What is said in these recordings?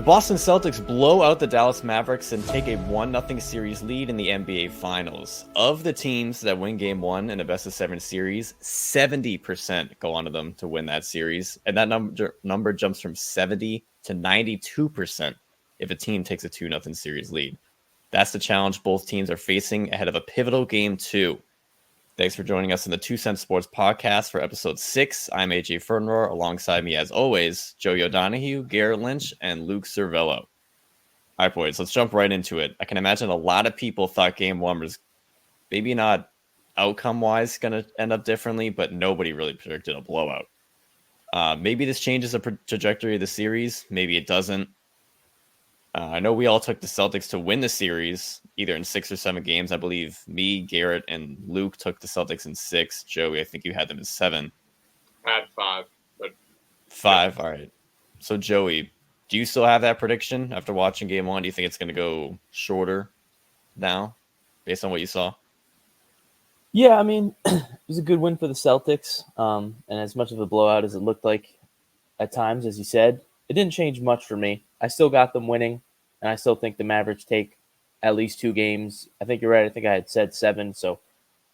The Boston Celtics blow out the Dallas Mavericks and take a 1-0 series lead in the NBA Finals. Of the teams that win Game 1 in a best-of-7 series, 70% go on to them to win that series. And that number jumps from 70 to 92% if a team takes a 2-0 series lead. That's the challenge both teams are facing ahead of a pivotal Game 2. Thanks for joining us in the 2 Cent Sports Podcast for Episode 6. I'm AJ Fernrohr. Alongside me, as always, Joey O'Donohue, Garrett Lynch, and Luke Cervello. All right, boys, let's jump right into it. I can imagine a lot of people thought Game 1 was maybe not outcome-wise going to end up differently, but nobody really predicted a blowout. Maybe this changes the trajectory of the series. Maybe it doesn't. I know we all took the Celtics to win the series, either in 6 or 7 games. I believe me, Garrett, and Luke took the Celtics in 6. Joey, I think you had them in 7. I had 5. But 5, all right. So, Joey, do you still have that prediction after watching Game 1? Do you think it's going to go shorter now, based on what you saw? Yeah, I mean, it was a good win for the Celtics. And as much of a blowout as it looked like at times, as you said, it didn't change much for me. I still got them winning, and I still think the Mavericks take at least 2 games. I think you're right. I think I had said 7, so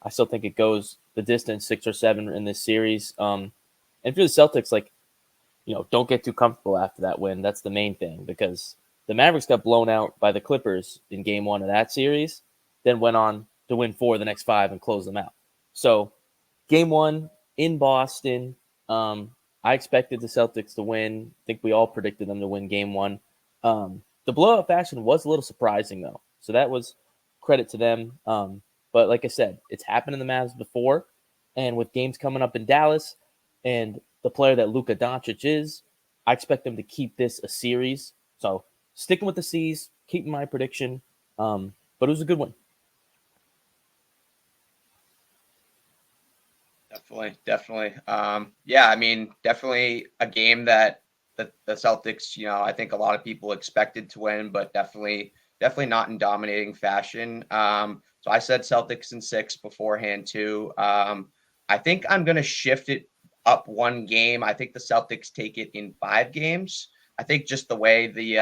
I still think it goes the distance, 6 or 7 in this series. And for the Celtics, don't get too comfortable after that win. That's the main thing, because the Mavericks got blown out by the Clippers in Game 1 of that series, then went on to win 4 of the next 5 and close them out. So Game 1 in Boston, I expected the Celtics to win. I think we all predicted them to win Game 1. The blowout fashion was a little surprising, though. So that was credit to them. But like I said, it's happened in the Mavs before. And with games coming up in Dallas and the player that Luka Doncic is, I expect them to keep this a series. So sticking with the C's, keeping my prediction. But it was a good one. Definitely. Yeah, I mean, definitely a game that the Celtics, I think a lot of people expected to win, but definitely not in dominating fashion. So I said Celtics in 6 beforehand too. I think I'm going to shift it up 1 game. I think the Celtics take it in 5 games. I think just the way the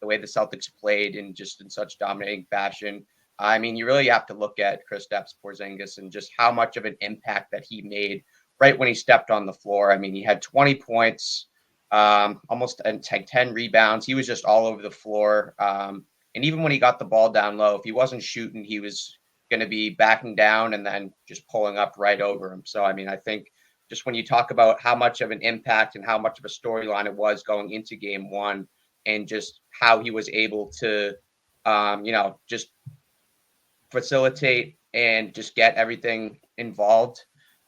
Celtics played in such dominating fashion. I mean, you really have to look at Kristaps Porzingis and just how much of an impact that he made right when he stepped on the floor. I mean, he had 20 points, almost 10 rebounds. He was just all over the floor. And even when he got the ball down low, if he wasn't shooting, he was going to be backing down and then just pulling up right over him. So, I mean, I think just when you talk about how much of an impact and how much of a storyline it was going into Game 1 and just how he was able to, just facilitate and just get everything involved,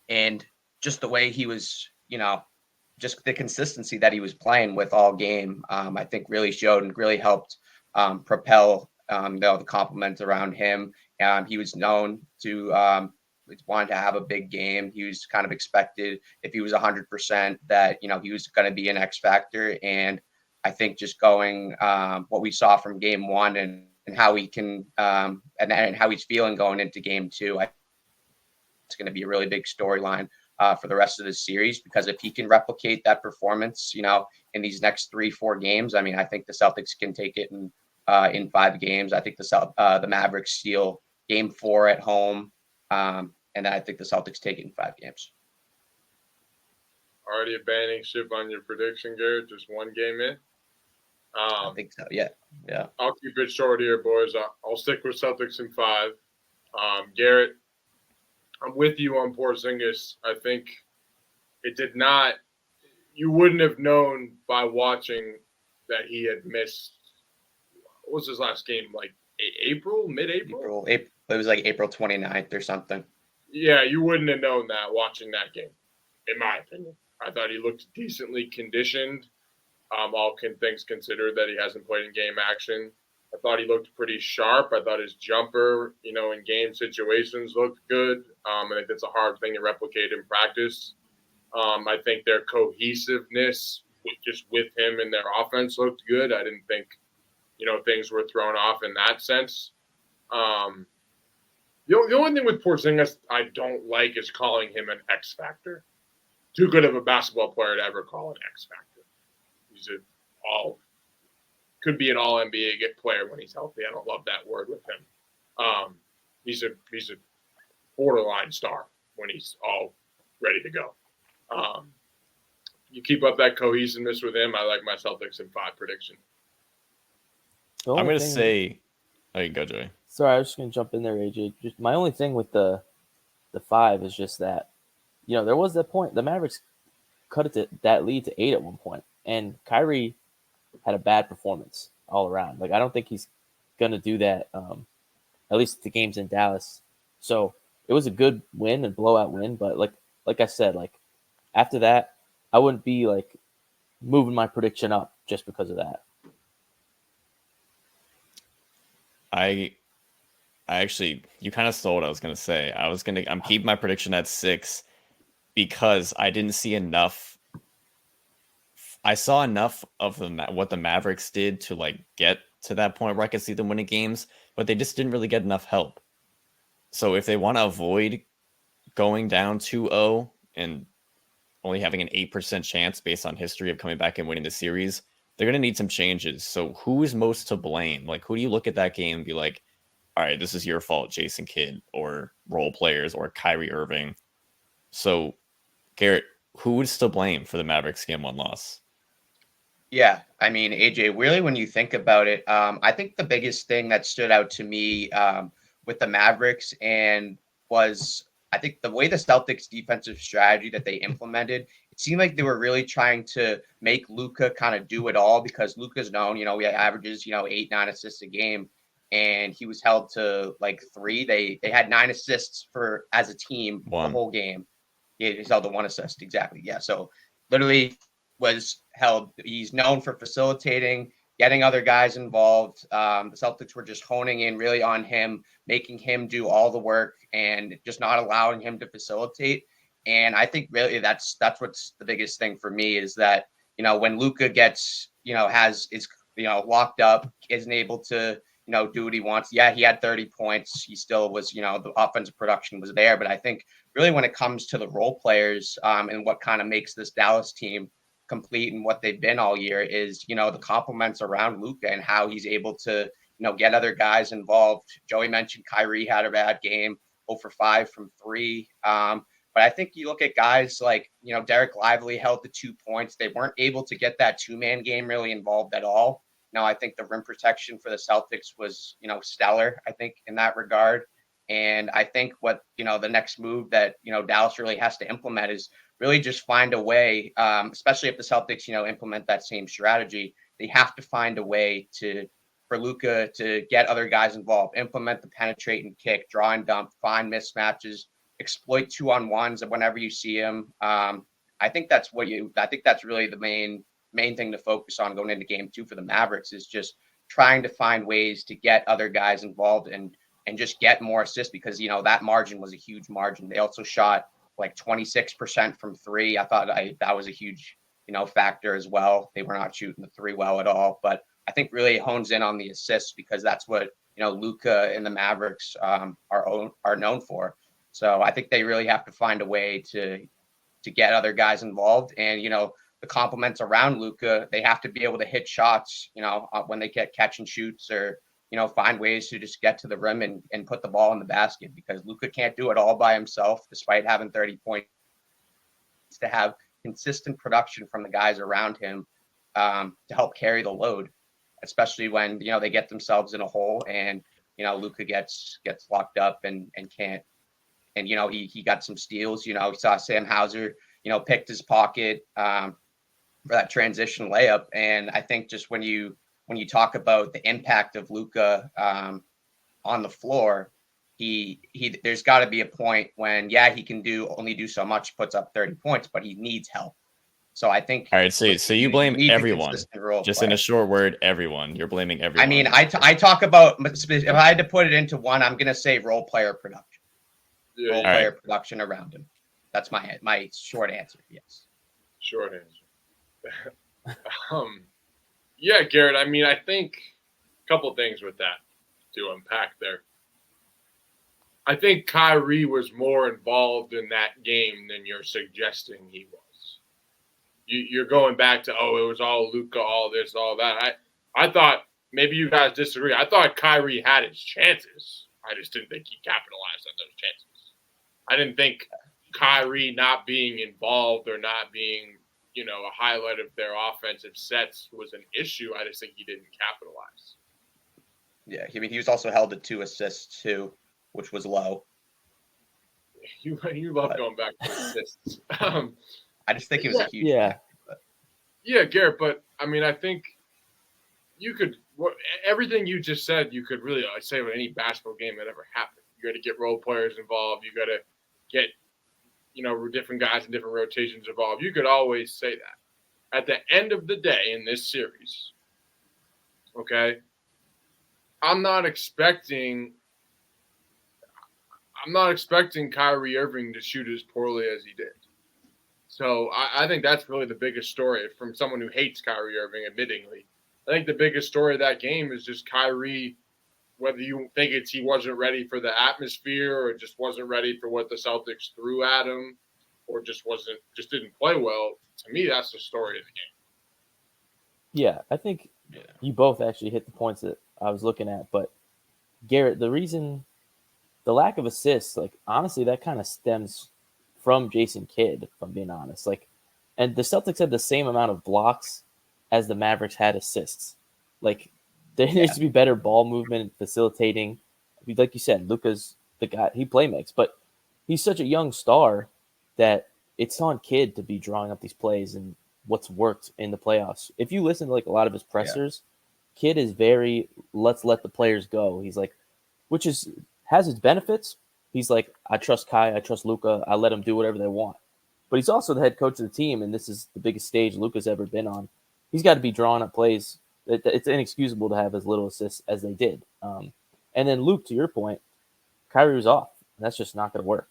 and just the way he was, just the consistency that he was playing with all game, I think really showed and really helped propel the compliments around him. He was known to wanted to have a big game. He was kind of expected, if he was 100%, that he was going to be an X factor. And I think just going what we saw from Game 1 and how he can and how he's feeling going into Game 2, it's going to be a really big storyline for the rest of the series, because if he can replicate that performance, in these next 3-4 games, I mean, I think the Celtics can take it in 5 games. I think the Mavericks steal Game 4 at home, and then I think the Celtics take it in 5 games. Already abandoning ship on your prediction, Garrett. Just 1 game in. I think so. Yeah. I'll keep it short here, boys. I'll stick with Celtics in 5. Garrett, I'm with you on Porzingis. I think it did not – you wouldn't have known by watching that he had missed – what was his last game, like April, mid-April? It was like April 29th or something. Yeah, you wouldn't have known that watching that game, in my opinion. I thought he looked decently conditioned. All things considered, that he hasn't played in game action. I thought he looked pretty sharp. I thought his jumper, in game situations looked good. I think that's a hard thing to replicate in practice. I think their cohesiveness with him and their offense looked good. I didn't think, things were thrown off in that sense. The only thing with Porzingis I don't like is calling him an X factor. Too good of a basketball player to ever call an X factor. He's all could be an all NBA player when he's healthy. I don't love that word with him. He's a borderline star when he's all ready to go. You keep up that cohesiveness with him. I like my Celtics in 5 prediction. I'm going to say, oh, you go, Joey. Sorry, I was just going to jump in there, AJ. Just my only thing with the 5 is just that, there was that point. The Mavericks cut it to that lead to 8 at one point, and Kyrie had a bad performance all around. Like, I don't think he's going to do that, at least the games in Dallas. So it was a good win and blowout win, but like I said, like after that, I wouldn't be like moving my prediction up just because of that. I actually, you kind of stole what I was going to say. I'm keeping my prediction at 6 because I didn't see enough. I saw enough of what the Mavericks did to like get to that point where I could see them winning games, but they just didn't really get enough help. So if they want to avoid going down 2-0 and only having an 8% chance based on history of coming back and winning the series, they're going to need some changes. So who is most to blame? Like, who do you look at that game and be like, all right, this is your fault, Jason Kidd, or role players, or Kyrie Irving? So, Garrett, who is to blame for the Mavericks Game 1 loss? Yeah, I mean, AJ, really, when you think about it, I think the biggest thing that stood out to me with the Mavericks was, I think, the way the Celtics defensive strategy that they implemented. It seemed like they were really trying to make Luka kind of do it all, because Luka's known, he averages, 8-9 assists a game, and he was held to like 3. They had 9 assists as a team the whole game. Yeah, he's held to 1 assist. Exactly. Yeah. So literally was held. He's known for facilitating, getting other guys involved. The Celtics were just honing in really on him, making him do all the work and just not allowing him to facilitate. And I think really that's what's the biggest thing for me, is that, when Luka gets, is locked up, isn't able to, do what he wants. Yeah, he had 30 points. He still was, the offensive production was there. But I think really when it comes to the role players and what kind of makes this Dallas team complete and what they've been all year is, the compliments around Luka and how he's able to, get other guys involved. Joey mentioned Kyrie had a bad game, 0 for 5 from 3. But I think you look at guys like, Derek Lively held the 2 points. They weren't able to get that 2-man game really involved at all. Now, I think the rim protection for the Celtics was, stellar, I think, in that regard. And I think what, the next move that, Dallas really has to implement is really just find a way, especially if the Celtics, implement that same strategy. They have to find a way for Luka to get other guys involved, implement the penetrate and kick, draw and dump, find mismatches, exploit 2-on-1s whenever you see him. I think that's really the main thing to focus on going into game 2 for the Mavericks, is just trying to find ways to get other guys involved and just get more assists, because, that margin was a huge margin. They also shot like 26% from 3. I thought that was a huge, factor as well. They were not shooting the 3 well at all, but I think really it hones in on the assists, because that's what, Luka and the Mavericks are known for. So I think they really have to find a way to get other guys involved, and, the compliments around Luka, they have to be able to hit shots, when they get catch and shoots, or, find ways to just get to the rim and put the ball in the basket, because Luka can't do it all by himself, despite having 30 points. To have consistent production from the guys around him to help carry the load, especially when, they get themselves in a hole and, Luka gets locked up and can't. And, he got some steals. We saw Sam Hauser, picked his pocket for that transition layup. And I think just when you talk about the impact of Luka on the floor, there's got to be a point when, he can only do so much, puts up 30 points, but he needs help. So I think. All right, so you blame everyone. Just in a short word, everyone. You're blaming everyone. I mean, I talk about, if I had to put it into one, I'm going to say role player production. Role player production around him. That's my short answer. Yes. Short answer. Yeah, Garrett. I mean, I think a couple things with that to unpack there. I think Kyrie was more involved in that game than you're suggesting he was. You're going back to, it was all Luka, all this, all that. I thought maybe you guys disagree. I thought Kyrie had his chances. I just didn't think he capitalized on those chances. I didn't think Kyrie not being involved or not being, a highlight of their offensive sets was an issue. I just think he didn't capitalize. Yeah, I mean, he was also held to 2 assists too, which was low. You love going back to assists. I just think it was a huge yeah. factor, but. Yeah, Garrett, but I mean, I think you could everything you just said. You could really say with any basketball game that ever happened. You got to get role players involved. You got to get different guys in different rotations involved. You could always say that. At the end of the day in this series, okay, I'm not expecting Kyrie Irving to shoot as poorly as he did. So I think that's really the biggest story from someone who hates Kyrie Irving, admittingly. I think the biggest story of that game is just Kyrie, whether you think he wasn't ready for the atmosphere or just wasn't ready for what the Celtics threw at him or just didn't play well. To me, that's the story of the game. Yeah, I think you both actually hit the points that I was looking at. But Garrett, the lack of assists, honestly, that kind of stems from Jason Kidd, if I'm being honest. And the Celtics had the same amount of blocks as the Mavericks had assists. There needs to be better ball movement, facilitating. Like you said, Luka's the guy, he play makes, but he's such a young star that it's on Kidd to be drawing up these plays and what's worked in the playoffs. If you listen to a lot of his pressers, Kidd is very, let's let the players go. He's which has its benefits. He's I trust Kai, I trust Luka, I let them do whatever they want. But he's also the head coach of the team, and this is the biggest stage Luka's ever been on. He's got to be drawing up plays. It's inexcusable to have as little assists as they did. And then Luke, to your point, Kyrie was off. That's just not going to work.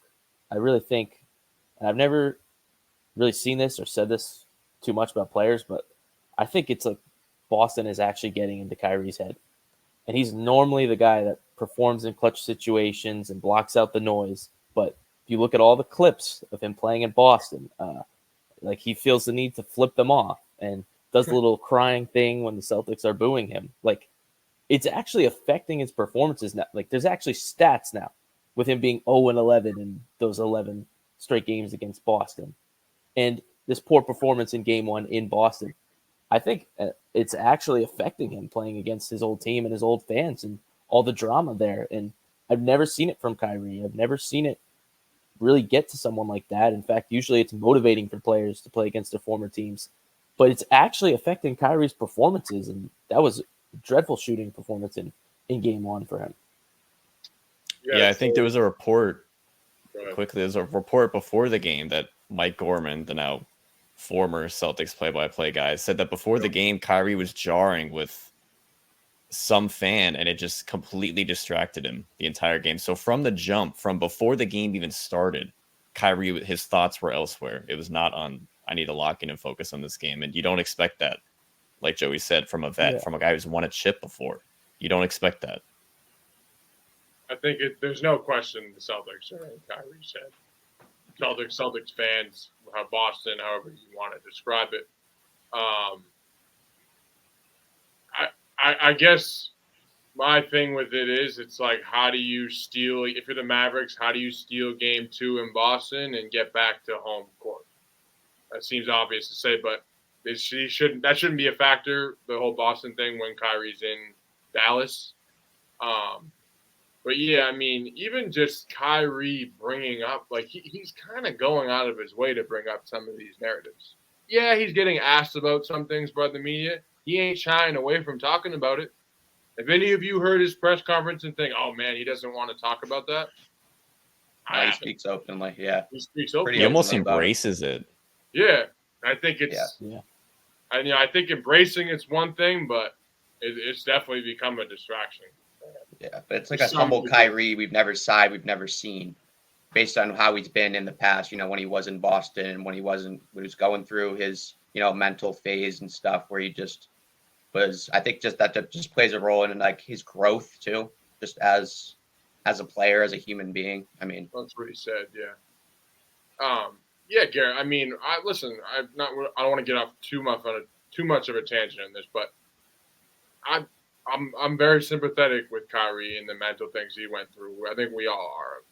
I really think, and I've never really seen this or said this too much about players, but I think it's Boston is actually getting into Kyrie's head. And he's normally the guy that performs in clutch situations and blocks out the noise. But if you look at all the clips of him playing in Boston, he feels the need to flip them off and does the little crying thing when the Celtics are booing him. It's actually affecting his performances now. There's actually stats now with him being 0-11 in those 11 straight games against Boston. And this poor performance in game 1 in Boston, I think it's actually affecting him playing against his old team and his old fans and all the drama there. And I've never seen it from Kyrie. I've never seen it really get to someone like that. In fact, usually it's motivating for players to play against their former teams. But it's actually affecting Kyrie's performances. And that was a dreadful shooting performance in game 1 for him. Yeah, I think there was a report there's a report before the game that Mike Gorman, the now former Celtics play-by-play guy, said that before the game, Kyrie was jarring with some fan, and it just completely distracted him the entire game. So from the jump, from before the game even started, Kyrie, his thoughts were elsewhere. It was not on, I need to lock in and focus on this game. And you don't expect that, like Joey said, from a vet, from a guy who's won a chip before. You don't expect that. I think there's no question the Celtics are in Kyrie's head. Celtics fans, Boston, however you want to describe it. I guess my thing with it is it's how do you steal, if you're the Mavericks, how do you steal game 2 in Boston and get back to home court? That seems obvious to say, but that shouldn't be a factor, the whole Boston thing, when Kyrie's in Dallas. But yeah, I mean, even just Kyrie bringing up, he's kind of going out of his way to bring up some of these narratives. Yeah, he's getting asked about some things by the media. He ain't shying away from talking about it. If any of you heard his press conference and think, oh man, he doesn't want to talk about that. He speaks openly, yeah. He speaks openly. He almost embraces it. Yeah, I think it's, yeah. I think embracing it's one thing, but it's definitely become a distraction. Yeah, but it's a humble Kyrie we've never seen, based on how he's been in the past. When he was in Boston and when he was going through his mental phase and stuff, where he just was. I think that just plays a role in his growth too, just as a player, as a human being. I mean, that's what he said. Yeah. Yeah, Garrett. I mean, I don't want to get off too much of a tangent on this, but I'm very sympathetic with Kyrie and the mental things he went through. I think we all are.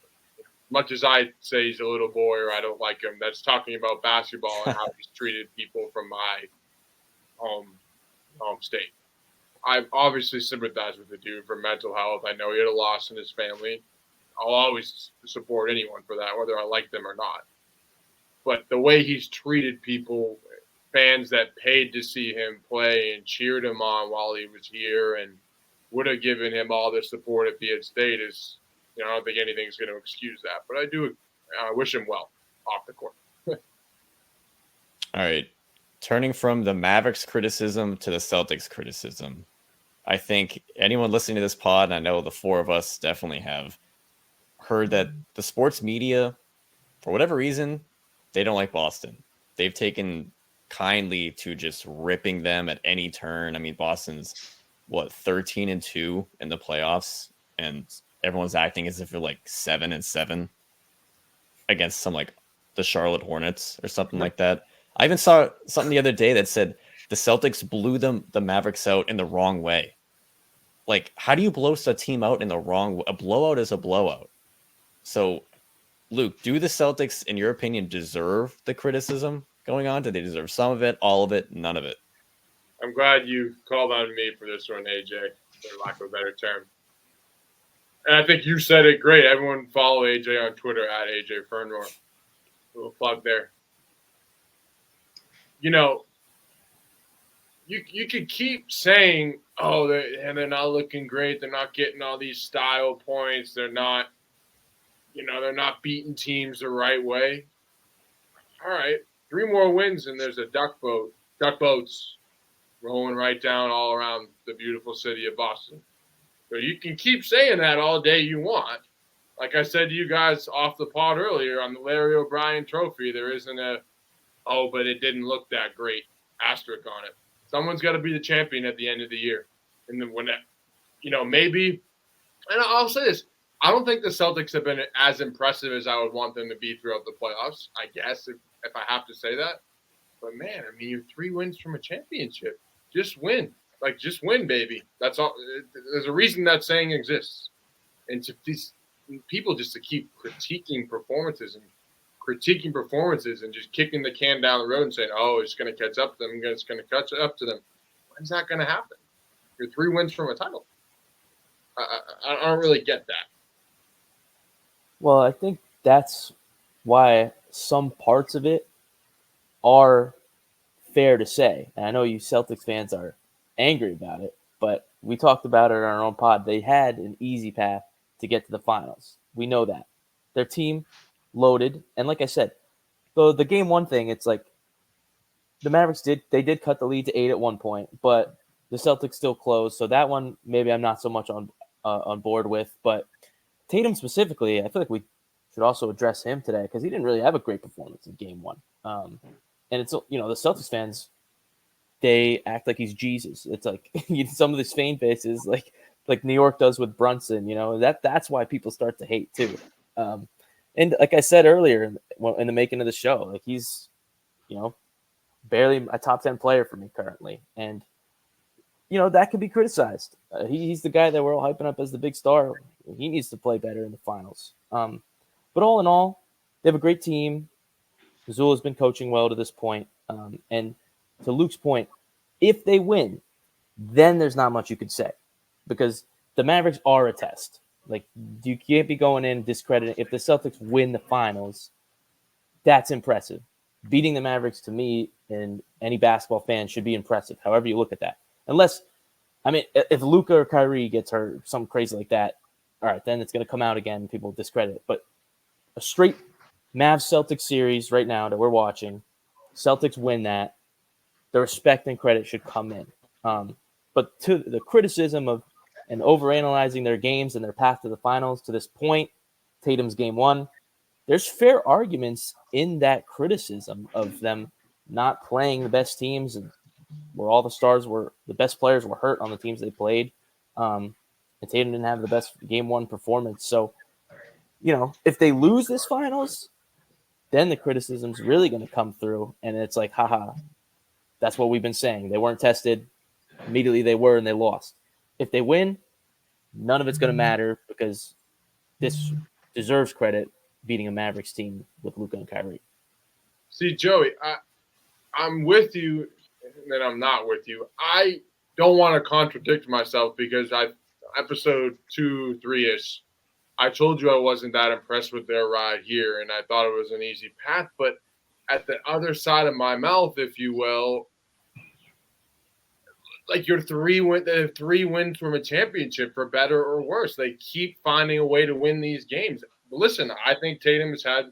Much as I say he's a little boy or I don't like him, that's talking about basketball and how he's treated people from my home state. I obviously sympathize with the dude for mental health. I know he had a loss in his family. I'll always support anyone for that, whether I like them or not. But the way he's treated people, fans that paid to see him play and cheered him on while he was here and would have given him all the support if he had stayed is, I don't think anything's going to excuse that. But I wish him well off the court. All right. Turning from the Mavericks criticism to the Celtics criticism, I think anyone listening to this pod, and I know the four of us definitely have, heard that the sports media, for whatever reason, they don't like Boston. They've taken kindly to just ripping them at any turn. I mean, Boston's 13-2 in the playoffs, and everyone's acting as if they're like 7-7 against some like the Charlotte Hornets or something like that. I even saw something the other day that said the Celtics blew the Mavericks out in the wrong way. Like, how do you blow a team out in the wrong way? A blowout is a blowout. So, Luke, do the Celtics, in your opinion, deserve the criticism going on? Do they deserve some of it, all of it, none of it? I'm glad you called on me for this one, AJ, for lack of a better term. And I think you said it great. Everyone follow AJ on Twitter at AJ Fernmore. Little plug there. You could keep saying, oh, they're not looking great. They're not getting all these style points. They're not beating teams the right way. All right, 3 more wins and there's a duck boats rolling right down all around the beautiful city of Boston. So you can keep saying that all day you want. Like I said to you guys off the pod earlier, on the Larry O'Brien trophy, there isn't but it didn't look that great asterisk on it. Someone's got to be the champion at the end of the year. And then when that, maybe, and I'll say this, I don't think the Celtics have been as impressive as I would want them to be throughout the playoffs, I guess, if I have to say that. But, man, I mean, you're 3 wins from a championship. Just win. Just win, baby. That's all. There's a reason that saying exists. And to these people just to keep critiquing performances and just kicking the can down the road and saying, oh, it's going to catch up to them. It's going to catch up to them. When's that going to happen? You're 3 wins from a title. I don't really get that. Well, I think that's why some parts of it are fair to say. And I know you Celtics fans are angry about it, but we talked about it on our own pod. They had an easy path to get to the finals. We know that. Their team loaded. And like I said, the game 1 thing, it's like the Mavericks did cut the lead to 8 at one point, but the Celtics still closed. So that one, maybe I'm not so much on board with, but Tatum specifically, I feel like we should also address him today because he didn't really have a great performance in game 1. And it's, the Celtics fans, they act like he's Jesus. It's like some of these fan faces, like New York does with Brunson, that's why people start to hate too. And like I said earlier in the making of the show, like he's, barely a top 10 player for me currently. And, that could be criticized. He's the guy that we're all hyping up as the big star. He needs to play better in the finals. But all in all, they have a great team. Mazzulla's been coaching well to this point. And to Luke's point, if they win, then there's not much you could say because the Mavericks are a test. Like, you can't be going in discrediting. If the Celtics win the finals, that's impressive. Beating the Mavericks, to me, and any basketball fan should be impressive, however you look at that. Unless, if Luka or Kyrie gets hurt, something crazy like that, all right, then it's going to come out again and people discredit it. But a straight Mavs-Celtics series right now that we're watching, Celtics win that, the respect and credit should come in. But to the criticism of and overanalyzing their games and their path to the finals to this point, Tatum's game 1, there's fair arguments in that criticism of them not playing the best teams and where all the best players were hurt on the teams they played. And Tatum didn't have the best game 1 performance. So, if they lose this finals, then the criticism's really going to come through. And it's like, haha, that's what we've been saying. They weren't tested. Immediately they were, and they lost. If they win, none of it's going to matter because this deserves credit beating a Mavericks team with Luka and Kyrie. See, Joey, I'm with you, and then I'm not with you. I don't want to contradict myself because episode 2, 3-ish, I told you I wasn't that impressed with their ride here, and I thought it was an easy path. But at the other side of my mouth, if you will, like your three wins from a championship, for better or worse, they keep finding a way to win these games. Listen, I think Tatum has had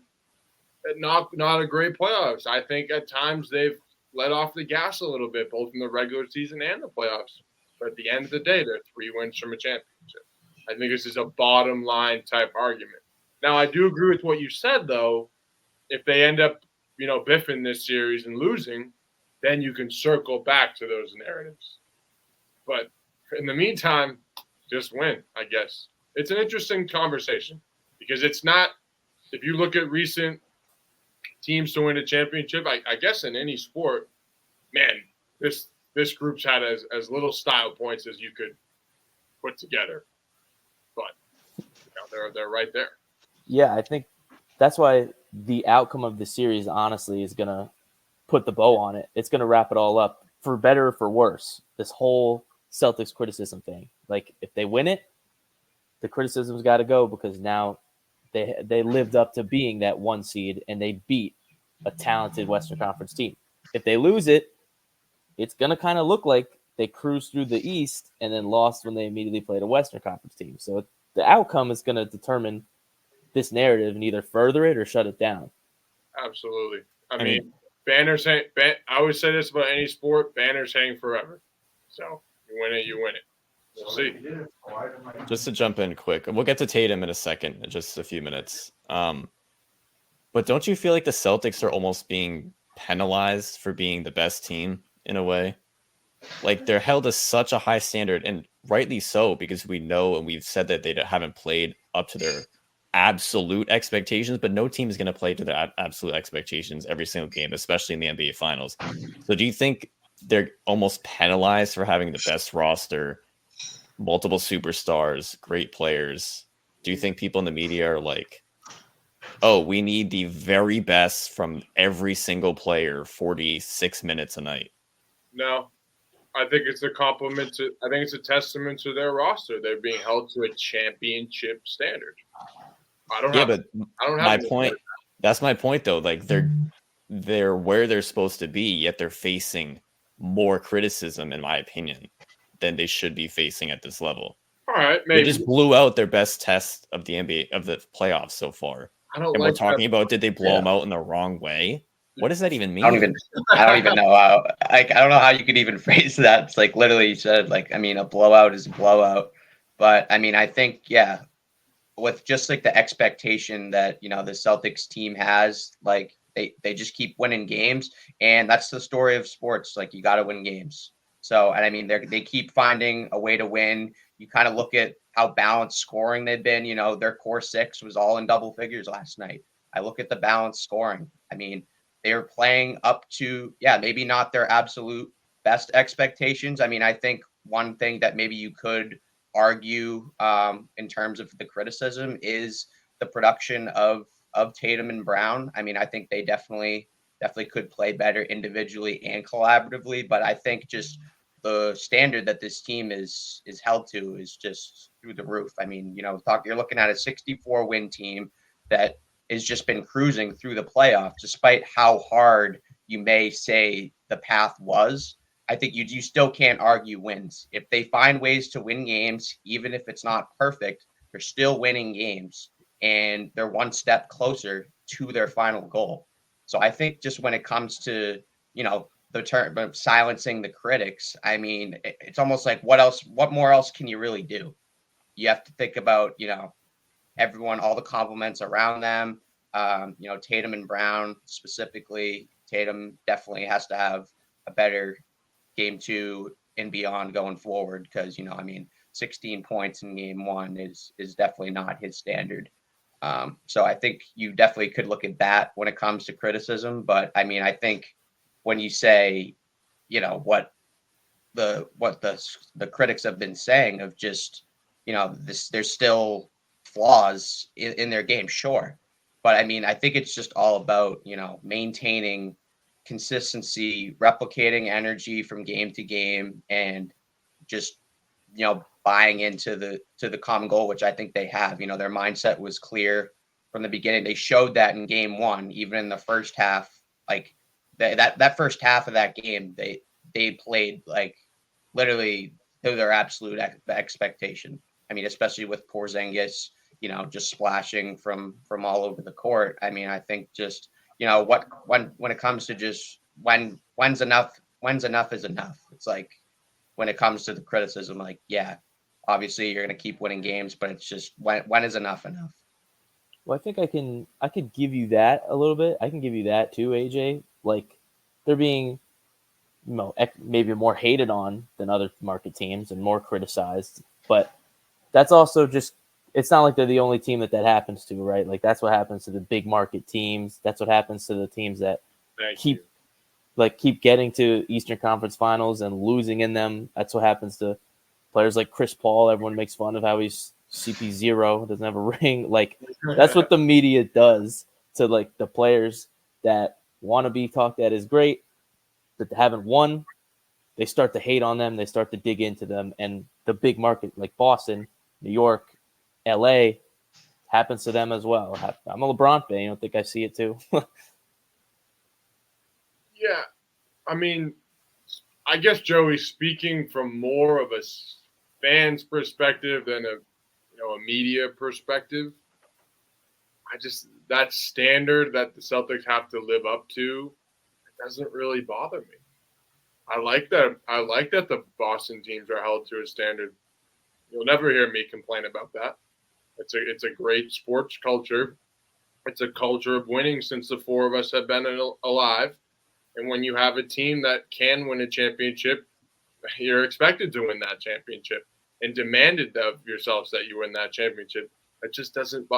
not a great playoffs. I think at times they've let off the gas a little bit, both in the regular season and the playoffs. But at the end of the day, they're 3 wins from a championship. I think this is a bottom line type argument. Now, I do agree with what you said, though. If they end up, biffing this series and losing, then you can circle back to those narratives. But in the meantime, just win, I guess. It's an interesting conversation because it's not – if you look at recent teams to win a championship, I guess in any sport, man, this group's had as little style points as you could put together. But they're right there. Yeah, I think that's why the outcome of the series, honestly, is going to put the bow on it. It's going to wrap it all up, for better or for worse, this whole Celtics criticism thing. Like, if they win it, the criticism's got to go because now they lived up to being that 1 seed and they beat a talented Western Conference team. If they lose it, it's going to kind of look like they cruised through the East and then lost when they immediately played a Western Conference team. So the outcome is going to determine this narrative and either further it or shut it down. Absolutely. I mean, banners hang. I always say this about any sport: banners hang forever. So you win it, you win it. We'll see. Just to jump in quick, we'll get to Tatum in a second, in just a few minutes. But don't you feel like the Celtics are almost being penalized for being the best team in a way? Like, they're held to such a high standard, and rightly so, because we know and we've said that they haven't played up to their absolute expectations, but no team is going to play to their absolute expectations every single game, especially in the NBA Finals. So do you think they're almost penalized for having the best roster, multiple superstars, great players? Do you think people in the media are like, oh, we need the very best from every single player 46 minutes a night? No. I think it's a compliment to. I think it's a testament to their roster. They're being held to a championship standard. That's my point, though. Like, they're where they're supposed to be, yet they're facing more criticism, in my opinion, than they should be facing at this level. All right, maybe they just blew out their best test of the NBA of the playoffs so far. We're talking about, did they blow them out in the wrong way? What does that even mean? I don't even know how. I don't know how you could even phrase that. It's like literally you said, like, I mean, a blowout is a blowout. But I mean, I think, yeah, with just like the expectation that, the Celtics team has, like they just keep winning games, and that's the story of sports. Like, you got to win games. So, and I mean, they keep finding a way to win. You kind of look at how balanced scoring they've been. Their core 6 was all in double figures last night. I look at the balanced scoring. I mean, they're playing up to, maybe not their absolute best expectations. I mean, I think one thing that maybe you could argue in terms of the criticism is the production of Tatum and Brown. I mean, I think they definitely could play better individually and collaboratively, but I think just the standard that this team is held to is just through the roof. I mean, you're looking at a 64-win team that has just been cruising through the playoffs, despite how hard you may say the path was. I think you still can't argue wins. If they find ways to win games, even if it's not perfect, they're still winning games, and they're one step closer to their final goal. So I think just when it comes to, the term of silencing the critics, I mean, it's almost like what more else can you really do? You have to think about, everyone, all the compliments around them. Tatum and Brown specifically. Tatum definitely has to have a better game 2 and beyond going forward because, 16 points in game 1 is definitely not his standard. So I think you definitely could look at that when it comes to criticism. But I mean, I think when you say, what what the critics have been saying of just, there's still flaws in their game, sure. But I mean, I think it's just all about, maintaining consistency, replicating energy from game to game, and just, buying into the common goal, which I think they have. Their mindset was clear from the beginning. They showed that in game one, even in the first half. Like that first half of that game, they played like literally to their absolute expectation. I mean, especially with Porzingis, just splashing from all over the court. I mean, I think just, when it comes to just when's enough is enough. It's like when it comes to the criticism, like, yeah, obviously you're going to keep winning games, but it's just when is enough enough? Well, I think I could give you that a little bit. I can give you that too, AJ. Like they're being, maybe more hated on than other market teams and more criticized. But that's also just, it's not like they're the only team that happens to, right? Like that's what happens to the big market teams. That's what happens to the teams that keep getting to Eastern Conference Finals and losing in them. That's what happens to players like Chris Paul. Everyone makes fun of how he's CP0, doesn't have a ring. Like that's what the media does to like the players that want to be talked at as great, that haven't won. They start to hate on them. They start to dig into them. And the big market like Boston, New York, LA happens to them as well. I'm a LeBron fan. You don't think I see it too? Yeah. I mean, I guess, Joey, speaking from more of a fan's perspective than a media perspective, that standard that the Celtics have to live up to, it doesn't really bother me. I like that the Boston teams are held to a standard. You'll never hear me complain about that. It's a great sports culture. It's a culture of winning since the four of us have been alive. And when you have a team that can win a championship, you're expected to win that championship and demanded of yourselves that you win that championship. That just doesn't,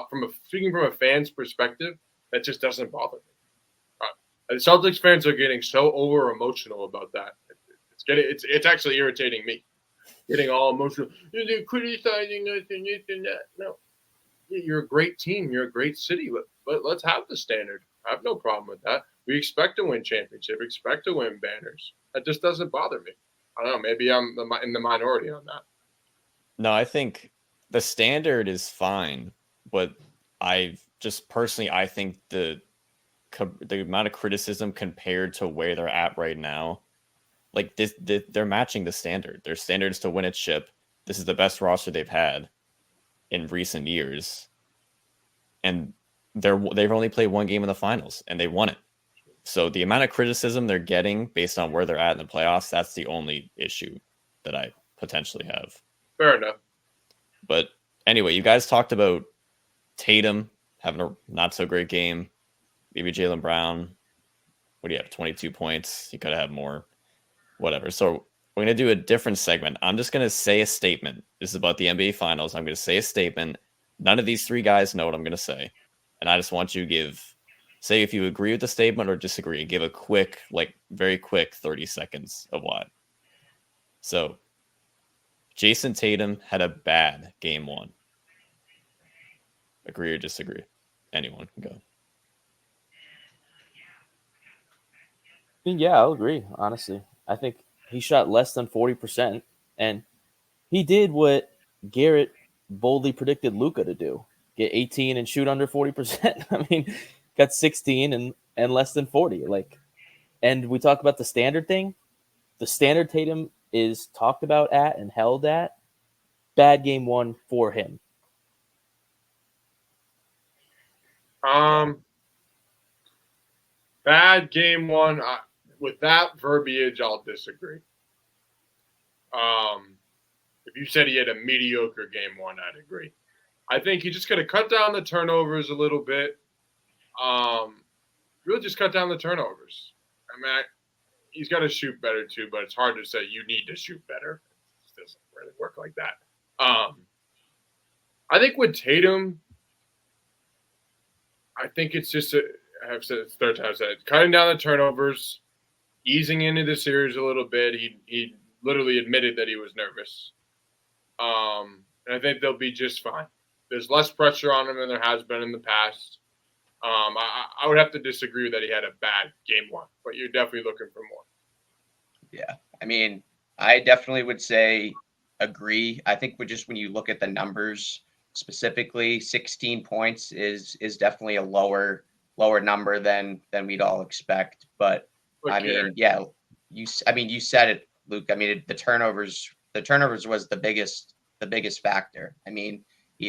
speaking from a fan's perspective, that just doesn't bother me. The Celtics fans are getting so over emotional about that. It's actually irritating me. Getting all emotional. They're criticizing us and this and that. No, you're a great team. You're a great city. Let's have the standard. I have no problem with that. We expect to win championship. Expect to win banners. That just doesn't bother me. I don't know. Maybe I'm in the minority on that. No, I think the standard is fine, but I think the amount of criticism compared to where they're at right now, like they're matching the standard. Their standard is to win a chip. This is the best roster they've had in recent years, and they've only played one game in the finals and they won it. So the amount of criticism they're getting based on where they're at in the playoffs, that's the only issue that I potentially have. Fair enough. But anyway, you guys talked about Tatum having a not so great game. Maybe Jaylen Brown. What do you have? 22 points. You could have more. Whatever. So we're going to do a different segment. I'm just going to say a statement. This is about the NBA Finals. I'm going to say a statement. None of these three guys know what I'm going to say. And I just want you to say if you agree with the statement or disagree. Give a quick, very quick 30 seconds of why. So, Jason Tatum had a bad game one. Agree or disagree? Anyone can go. Yeah, I'll agree, honestly. I think he shot less than 40%, and he did what Garrett boldly predicted Luka to do. Get 18 and shoot under 40%. I mean, got 16 and less than 40. And we talk about the standard thing. The standard Tatum is talked about at and held at. Bad game one for him. Bad game one. With that verbiage, I'll disagree. If you said he had a mediocre game one, I'd agree. I think he just got to cut down the turnovers a little bit. Really just cut down the turnovers. I mean, he's got to shoot better too, but it's hard to say you need to shoot better. It doesn't really work like that. I think with Tatum, I think it's just I've said it, cutting down the turnovers, easing into the series a little bit. He literally admitted that he was nervous. And I think they'll be just fine. There's less pressure on him than there has been in the past. I would have to disagree that he had a bad game one, but you're definitely looking for more. Yeah. I mean, I definitely would say agree. I think when you look at the numbers specifically, 16 points is definitely a lower number than we'd all expect. But I mean, yeah, you said it, Luke. I mean, the turnovers was the biggest factor. I mean,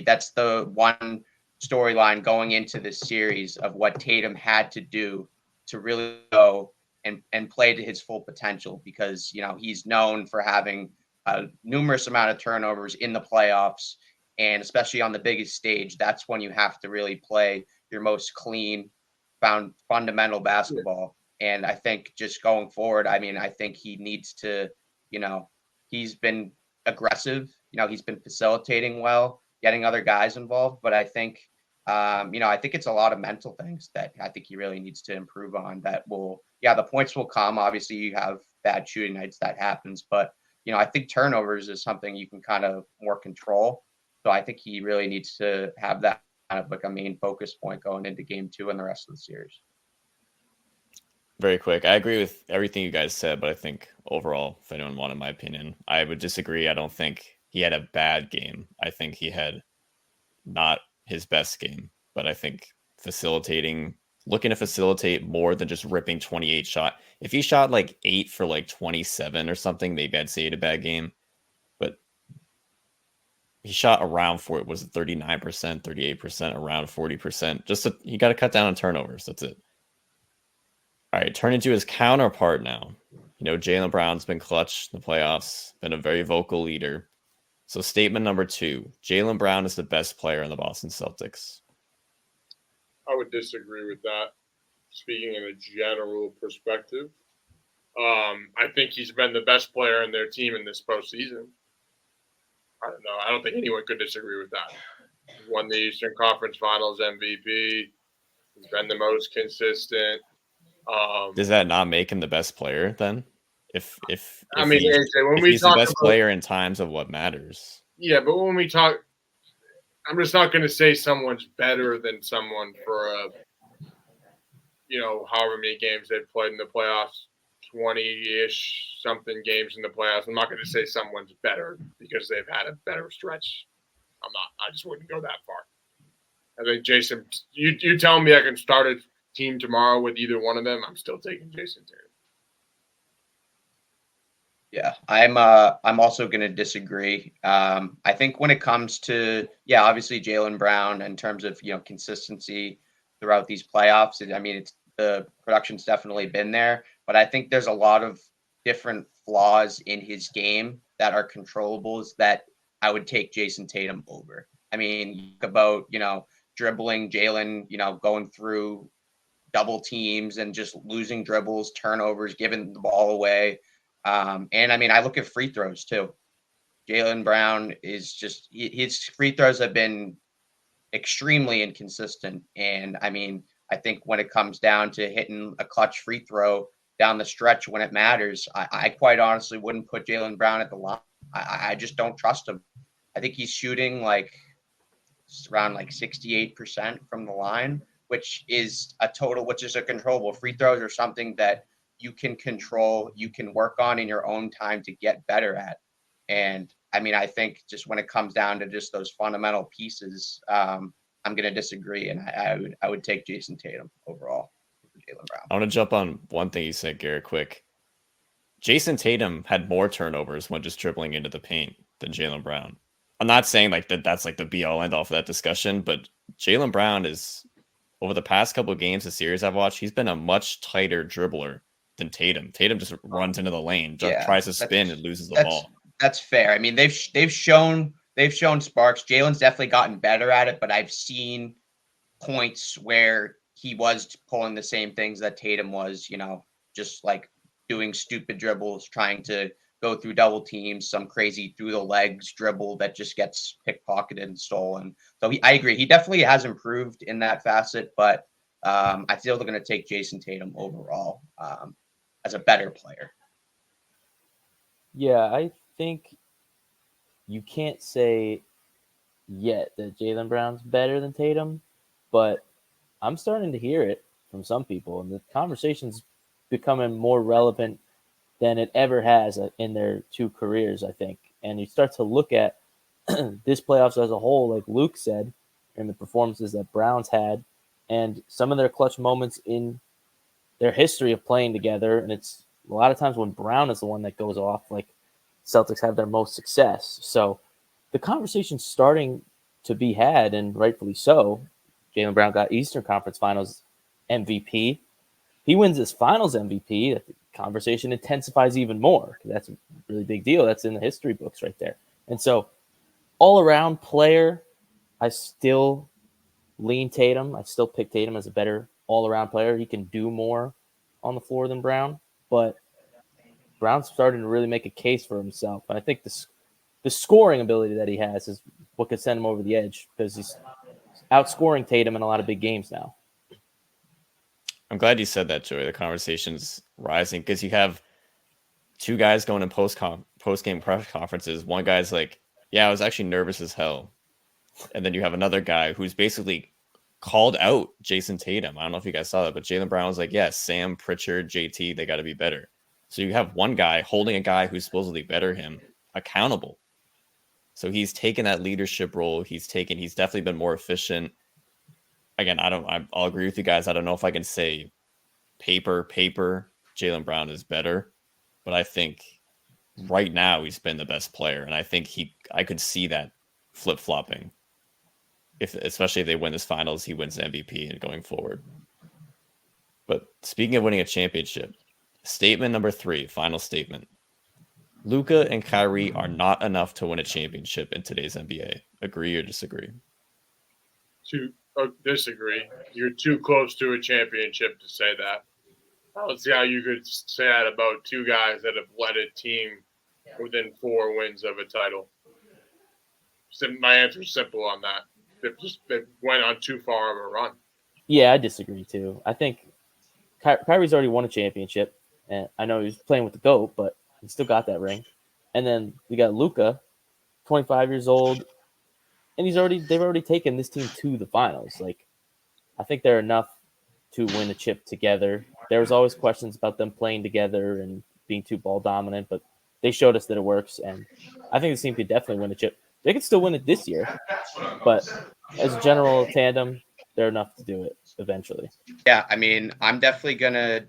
that's the one storyline going into this series of what Tatum had to do to really go and play to his full potential, because he's known for having a numerous amount of turnovers in the playoffs, and especially on the biggest stage, that's when you have to really play your most clean, fundamental basketball. And I think just going forward, I mean, I think he needs to, he's been aggressive, he's been facilitating well, getting other guys involved, but I think I think it's a lot of mental things that I think he really needs to improve on. That will, the points will come. Obviously, you have bad shooting nights, that happens, but I think turnovers is something you can kind of more control. So I think he really needs to have that kind of like a main focus point going into game 2 and the rest of the series. Very quick. I agree with everything you guys said, but I think overall, if anyone wanted my opinion, I would disagree. I don't think he had a bad game. I think he had not his best game, but I think looking to facilitate more than just ripping 28 shot. If he shot like 8 for like 27 or something, maybe I'd say he had a bad game, but he shot around for it. Was it 39%, 38%, around 40%? You got to cut down on turnovers. That's it. All right, turn into his counterpart now. Jaylen Brown's been clutch in the playoffs, been a very vocal leader. So statement number 2, Jaylen Brown is the best player in the Boston Celtics. I would disagree with that, speaking in a general perspective. I think he's been the best player in their team in this postseason. I don't know. I don't think anyone could disagree with that. He's won the Eastern Conference Finals MVP. He's been the most consistent. Does that not make him the best player then? If he's the best player in times of what matters. Yeah, but when we talk, I'm just not going to say someone's better than someone for however many games they've played in the playoffs, 20-ish something games in the playoffs. I'm not going to say someone's better because they've had a better stretch. I just wouldn't go that far. I think Jason, you tell me I can start a team tomorrow with either one of them, I'm still taking Jason Tatum. Yeah, I'm also going to disagree. I think when it comes to, obviously Jaylen Brown in terms of, consistency throughout these playoffs, the production's definitely been there, but I think there's a lot of different flaws in his game that are controllables that I would take Jason Tatum over. I mean, about, dribbling Jaylen, going through double teams and just losing dribbles, turnovers, giving the ball away. And I look at free throws too. Jaylen Brown is just, his free throws have been extremely inconsistent. And I think when it comes down to hitting a clutch free throw down the stretch when it matters, I quite honestly wouldn't put Jaylen Brown at the line. I just don't trust him. I think he's shooting around 68% from the line, which is a controllable. Free throws are something that you can control, you can work on in your own time to get better at. And I think just when it comes down to just those fundamental pieces, I'm going to disagree. And I would take Jason Tatum overall for Jaylen Brown. I want to jump on one thing you said, Garrett, quick. Jason Tatum had more turnovers when just dribbling into the paint than Jaylen Brown. I'm not saying that's the be all end all for that discussion, but Jaylen Brown is, over the past couple of games, the series I've watched, he's been a much tighter dribbler than Tatum. Tatum just runs into the lane, tries to spin and loses the ball. That's fair. They've shown sparks. Jaylen's definitely gotten better at it, but I've seen points where he was pulling the same things that Tatum was, just doing stupid dribbles, trying to go through double teams, some crazy through the legs dribble that just gets pickpocketed and stolen. So I agree. He definitely has improved in that facet, but I'm still going to take Jason Tatum overall as a better player. Yeah, I think you can't say yet that Jaylen Brown's better than Tatum, but I'm starting to hear it from some people, and the conversation's becoming more relevant than it ever has in their two careers, I think. And you start to look at this playoffs as a whole, like Luke said, and the performances that Browns had, and some of their clutch moments in their history of playing together. And it's a lot of times when Brown is the one that goes off, like Celtics have their most success. So the conversation's starting to be had, and rightfully so. Jaylen Brown got Eastern Conference Finals MVP. He wins his Finals MVP. The conversation intensifies even more. That's a really big deal. That's in the history books right there. And so, all around player, I still lean Tatum. I still pick Tatum as a better all around player. He can do more on the floor than Brown, but Brown's starting to really make a case for himself. And I think the scoring ability that he has is what could send him over the edge because he's outscoring Tatum in a lot of big games now. I'm glad you said that, Joey. The conversation's rising because you have two guys going in post game press conferences. One guy's like, "Yeah, I was actually nervous as hell," and then you have another guy who's basically called out Jason Tatum. I don't know if you guys saw that, but Jaylen Brown was like, "Yeah, Sam, Pritchard, JT, they got to be better." So you have one guy holding a guy who's supposedly better him accountable. So he's taken that leadership role. He's definitely been more efficient. Again, I'll agree with you guys. I don't know if I can say paper, Jaylen Brown is better, but I think right now he's been the best player. And I think I could see that flip flopping. Especially if they win this finals, he wins MVP and going forward. But speaking of winning a championship, statement number 3, final statement. Luka and Kyrie are not enough to win a championship in today's NBA. Agree or disagree? Disagree. You're too close to a championship to say that. I don't see how you could say that about two guys that have led a team within 4 wins of a title. My answer is simple on that. They went on too far of a run. Yeah, I disagree too. I think Kyrie's already won a championship, and I know he was playing with the GOAT, but he still got that ring. And then we got Luka, 25 years old, and they've already taken this team to the finals. Like, I think they're enough to win a chip together. There was always questions about them playing together and being too ball dominant, but they showed us that it works, and I think this team could definitely win a chip. They could still win it this year, but as a general tandem, they're enough to do it eventually. Yeah, I mean, I'm gonna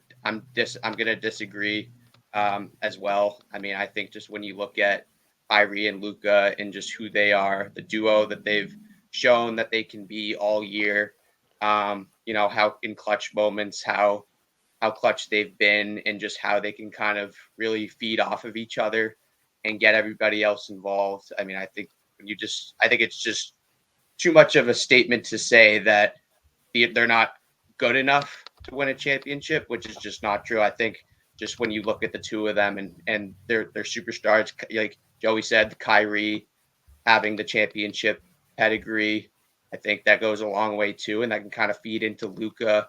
disagree as well. I mean, I think just when you look at Kyrie and Luka and just who they are, the duo that they've shown that they can be all year, how in clutch moments, how clutch they've been, and just how they can kind of really feed off of each other and get everybody else involved. I mean, I think it's just too much of a statement to say that they're not good enough to win a championship, which is just not true. I think just when you look at the two of them and their superstars, like Joey said, Kyrie having the championship pedigree, I think that goes a long way too, and that can kind of feed into Luka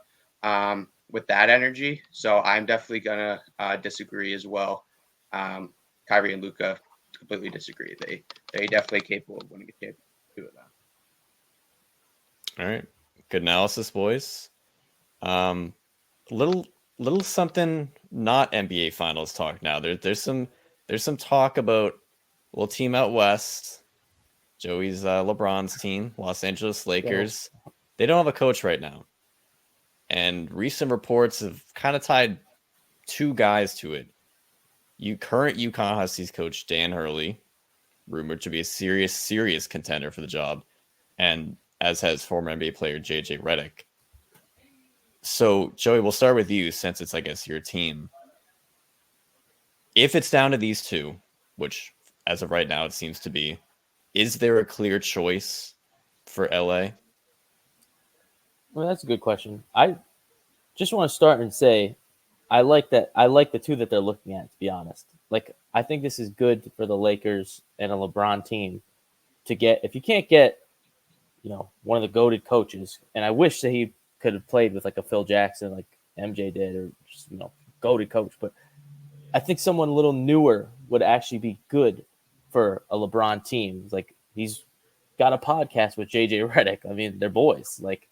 with that energy. So I'm definitely gonna disagree as well. Kyrie and Luka completely disagree. They definitely capable of winning a championship. Two of them. All right, good analysis, boys. Little something not NBA Finals talk now. There's some talk about a little team out west. Joey's LeBron's team, Los Angeles Lakers. Yeah. They don't have a coach right now. And recent reports have kind of tied 2 guys to it. Current UConn Huskies coach Dan Hurley, rumored to be a serious contender for the job, and as has former NBA player JJ Redick. So, Joey, we'll start with you since it's, I guess, your team. If it's down to these 2, which as of right now it seems to be, is there a clear choice for LA? Well, that's a good question. I just want to start and say I like the 2 that they're looking at, to be honest. Like, I think this is good for the Lakers and a LeBron team to get, if you can't get, one of the goated coaches, and I wish that he could have played with like a Phil Jackson like MJ did, or just, goated coach, but I think someone a little newer would actually be good for a LeBron team. Like, he's got a podcast with JJ Redick. I mean, they're boys. Like,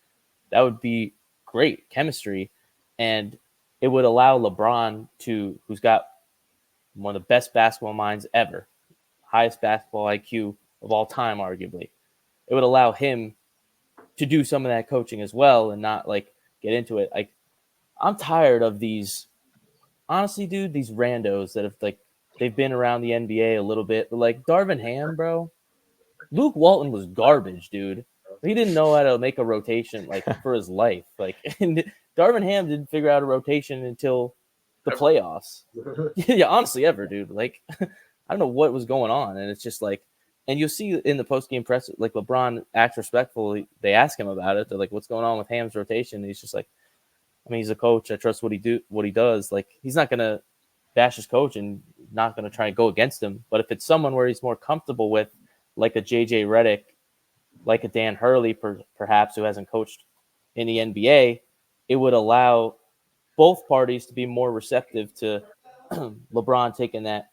that would be great chemistry. And it would allow LeBron who's got one of the best basketball minds ever, highest basketball IQ of all time, arguably. It would allow him to do some of that coaching as well and not like get into it. Like, I'm tired of these, honestly, dude, these randos that have like, they've been around the NBA a little bit, but like Darvin Ham, bro, Luke Walton was garbage, dude. He didn't know how to make a rotation like for his life. Like, and Darvin Ham didn't figure out a rotation until the playoffs. Yeah, honestly, ever, dude. Like, I don't know what was going on, and it's just like, and you'll see in the post game press, like LeBron acts respectfully. They ask him about it. They're like, "What's going on with Ham's rotation?" And he's just like, "I mean, he's a coach. I trust what he does. Like, he's not gonna bash his coach and not gonna try and go against him. But if it's someone where he's more comfortable with, like a JJ Redick, like a Dan Hurley, perhaps, who hasn't coached in the NBA, it would allow both parties to be more receptive to LeBron taking that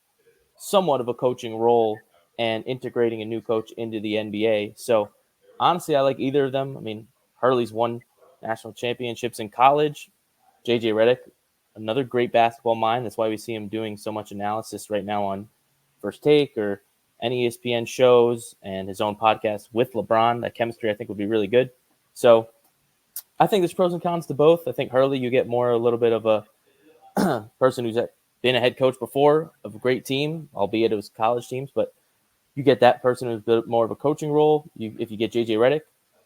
somewhat of a coaching role and integrating a new coach into the NBA. So, honestly, I like either of them. I mean, Hurley's won national championships in college. JJ Redick, another great basketball mind. That's why we see him doing so much analysis right now on First Take or any ESPN shows and his own podcast with LeBron. That chemistry, I think, would be really good. So I think there's pros and cons to both. I think Hurley, you get more a little bit of a person who's been a head coach before of a great team, albeit it was college teams, but you get that person who's a bit more of a coaching role. If you get JJ Redick,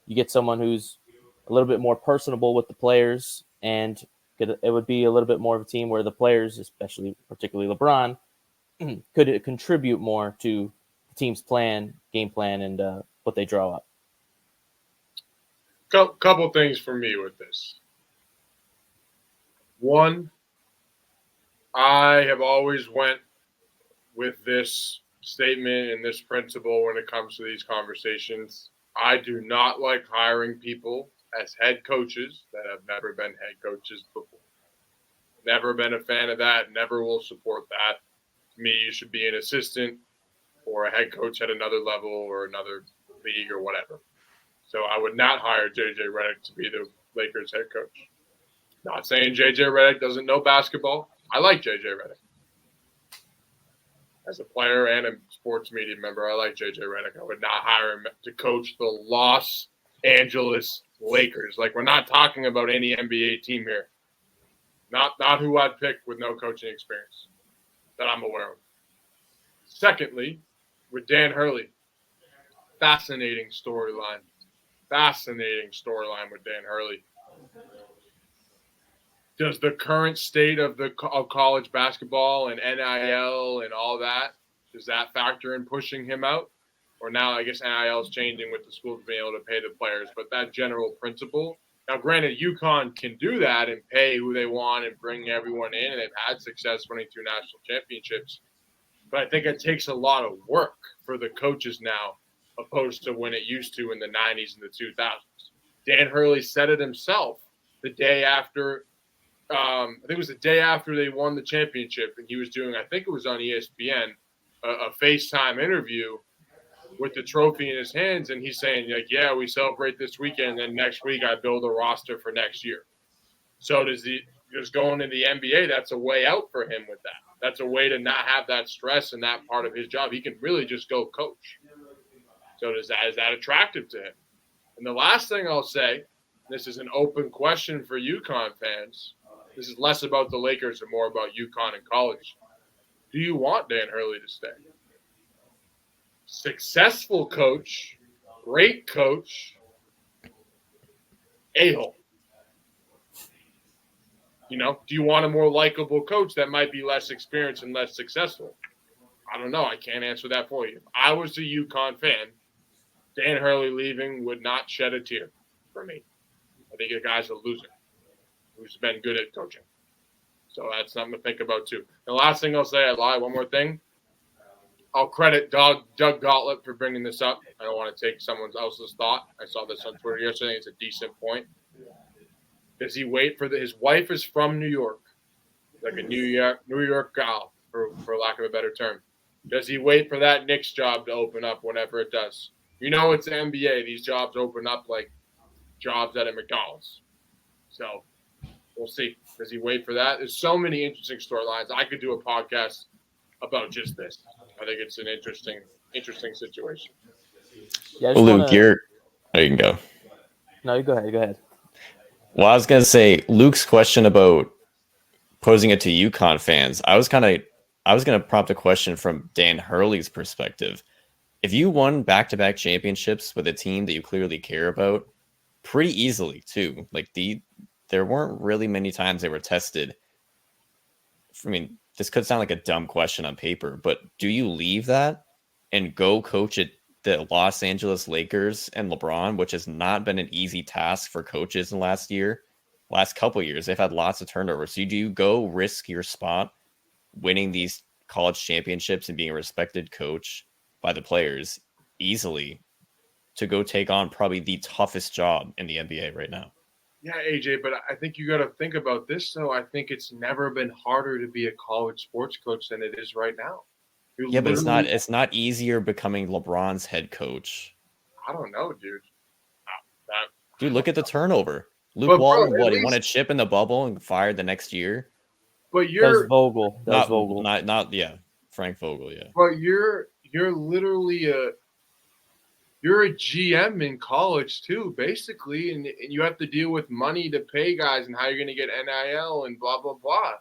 you get someone who's a little bit more personable with the players, and it would be a little bit more of a team where the players, particularly LeBron, could contribute more to the team's game plan, and what they draw up. Couple things for me with this. One, I have always went with this statement and this principle when it comes to these conversations. I do not like hiring people as head coaches that have never been head coaches before. Never been a fan of that. Never will support that. To me, you should be an assistant or a head coach at another level or another league or whatever. So I would not hire JJ Redick to be the Lakers head coach. Not saying JJ Redick doesn't know basketball. I like JJ Redick. As a player and a sports media member, I like JJ Redick. I would not hire him to coach the Los Angeles Lakers. Like, we're not talking about any NBA team here. Not who I'd pick with no coaching experience that I'm aware of. Secondly, with Dan Hurley, fascinating storyline. Fascinating storyline with Dan Hurley. Does the current state of college basketball and NIL and all that, does that factor in pushing him out? Or now I guess NIL is changing with the schools being able to pay the players, but that general principle. Now, granted, UConn can do that and pay who they want and bring everyone in, and they've had success winning 2 national championships. But I think it takes a lot of work for the coaches now, opposed to when it used to in the 90s and the 2000s. Dan Hurley said it himself the day after I think it was the day after they won the championship, and he was doing, I think it was on ESPN, a FaceTime interview with the trophy in his hands, and he's saying, like, yeah, we celebrate this weekend, and then next week I build a roster for next year. So just going in the NBA, that's a way out for him with that. That's a way to not have that stress and that part of his job. He can really just go coach. So is that attractive to him? And the last thing I'll say, this is an open question for UConn fans. This is less about the Lakers and more about UConn and college. Do you want Dan Hurley to stay? Successful coach, great coach, a-hole. You know, do you want a more likable coach that might be less experienced and less successful? I don't know. I can't answer that for you. If I was a UConn fan, Dan Hurley leaving would not shed a tear for me. I think the guy's a loser who's been good at coaching. So that's something to think about, too. The last thing I'll say, I lied, one more thing. I'll credit Doug Gottlieb for bringing this up. I don't want to take someone else's thought. I saw this on Twitter yesterday. It's a decent point. Does he wait for his wife is from New York, like a New York gal. for lack of a better term? Does he wait for that Knicks job to open up whenever it does? You know, it's the NBA. These jobs open up like jobs at a McDonald's. So we'll see. Does he wait for that? There's so many interesting storylines. I could do a podcast about just this. I think it's an interesting situation. Yeah, I Well, just Luke, wanna... you can go. No, you go ahead. Go ahead. Well, I was gonna say Luke's question about posing it to UConn fans. I was gonna prompt a question from Dan Hurley's perspective. If you won back-to-back championships with a team that you clearly care about, pretty easily too, like there weren't really many times they were tested. I mean, this could sound like a dumb question on paper, but do you leave that and go coach at the Los Angeles Lakers and LeBron, which has not been an easy task for coaches in the last couple of years? They've had lots of turnovers. So do you go risk your spot winning these college championships and being a respected coach by the players easily to go take on probably the toughest job in the NBA right now? Yeah, AJ, but I think you got to think about this, though. I think it's never been harder to be a college sports coach than it is right now. Yeah, but it's not easier becoming LeBron's head coach. I don't know, dude. Dude, look at the turnover. Luke But, Walton, bro, he won a chip in the bubble and fired the next year. But That was Vogel. Frank Vogel, yeah. But you're literally you're a GM in college too, basically, and you have to deal with money to pay guys and how you're going to get NIL and blah blah blah.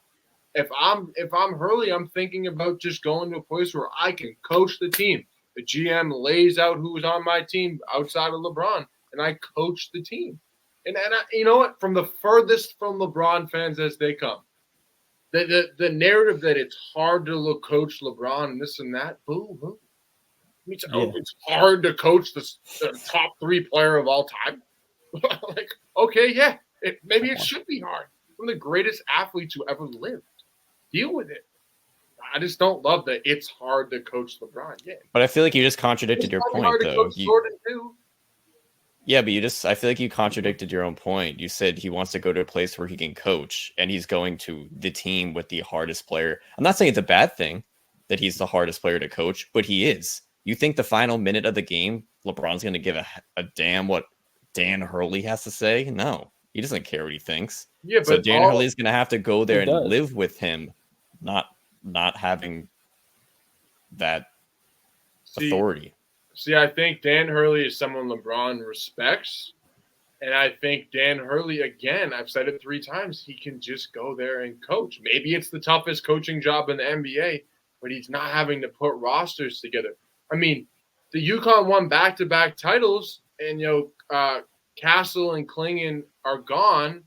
If I'm Hurley, I'm thinking about just going to a place where I can coach the team. The GM lays out who's on my team outside of LeBron, and I coach the team. And you know what? From the furthest from LeBron fans as they come, the narrative that it's hard to coach LeBron and this and that, boo boo. It's hard to coach the top 3 player of all time. Like, okay, yeah, maybe it should be hard. One of the greatest athletes who ever lived. Deal with it. I just don't love that it's hard to coach LeBron. Yeah, but I feel like you just contradicted your point, though. Jordan too. Yeah, but I feel like you contradicted your own point. You said he wants to go to a place where he can coach, and he's going to the team with the hardest player. I'm not saying it's a bad thing that he's the hardest player to coach, but he is. You think the final minute of the game, LeBron's going to give a damn what Dan Hurley has to say? No, he doesn't care what he thinks. Yeah, but so Dan Hurley's going to have to go there and live with him, not having that authority. See, I think Dan Hurley is someone LeBron respects. And I think Dan Hurley, again, I've said it 3 times, he can just go there and coach. Maybe it's the toughest coaching job in the NBA, but he's not having to put rosters together. I mean, the UConn won back-to-back titles, and, Castle and Klingon are gone.